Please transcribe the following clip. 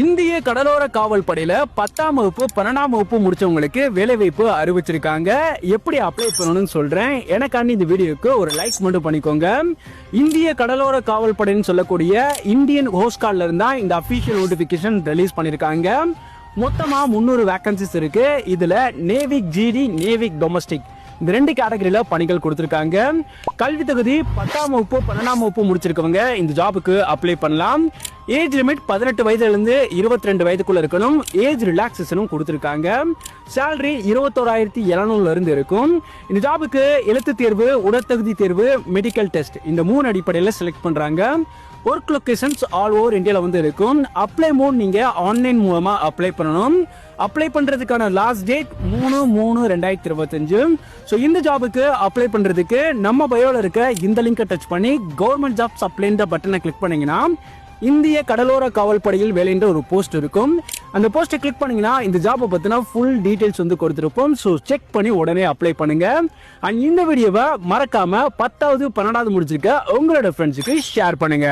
இந்திய கடலோர காவல் படையில 10ஆம் வகுப்பு 12ஆம் வகுப்பு முடிச்சவங்களுக்கு வேலைவாய்ப்பு அறிவிச்சிருக்காங்க. எப்படி அப்ளை பண்ணணும்னு சொல்றேன். எனக்காண்டி இந்த வீடியோக்கு ஒரு லைக் மட்டும் பண்ணிக்கோங்க. இந்திய கடலோர காவல் படைன்னு சொல்லக்கூடிய இந்தியன் கோஸ்ட் கார்ட்ல இருந்தா இந்த அபிஷியல் நோட்டிபிகேஷன் ரிலீஸ் பண்ணிருக்காங்க. மொத்தமா 300 வேகன்சிஸ் இருக்கு. இதுல நேவிக் ஜிடி, நேவிக் டொமஸ்டிக் இந்த 2 கேட்டகரியில பணிகள் கொடுத்திருக்காங்க. கல்வி தகுதி 10ஆம் வகுப்பு 12ஆம் வகுப்பு முடிச்சிருக்கவங்க இந்த ஜாபுக்கு அப்ளை பண்ணலாம். ஏஜ் லிமிட் 18 வயதுல இருந்து 22 வயதுக்குள்ள இருக்கணும். ஏஜ் ரிலாக்ஸேஷனும் கொடுத்திருக்காங்க. சேலரி 21,700 இருந்து இருக்கும். இந்த ஜாபுக்கு எழுத்து தேர்வு, உடற்தகுதி தேர்வு, மெடிக்கல் டெஸ்ட் இந்த 3 அடிப்படையில் செலக்ட் பண்றாங்க. ஒர்க் லொகேஷன்ஸ் ஆல் ஓவர் இந்தியாவில் இருக்கும். அப்ளை மோட் நீங்க ஆன்லைன் மூலமா அப்ளை பண்ணணும். அப்ளை பண்றதுக்கான லாஸ்ட் டேட் 3/3/2025. ஸோ இந்த ஜாபுக்கு அப்ளை பண்றதுக்கு நம்ம பயோல இருக்க இந்த லிங்கை டச் பண்ணி கவர்மெண்ட் ஜாப்ஸ் அப்ளைன்ற பட்டனை கிளிக் பண்ணீங்கன்னா இந்திய கடலோர காவல் படையில் வேலைன்ற ஒரு போஸ்ட் இருக்கும். அந்த போஸ்ட்டை கிளிக் பண்ணீங்கன்னா இந்த ஜாபை பத்தின ஃபுல் டீடைல்ஸ் கொடுத்துருப்போம். ஸோ செக் பண்ணி உடனே அப்ளை பண்ணுங்க. அண்ட் இந்த வீடியோவை மறக்காம 10வது 12வது முடிச்சிருக்க உங்களோட ஃப்ரெண்ட்ஸுக்கு ஷேர் பண்ணுங்க.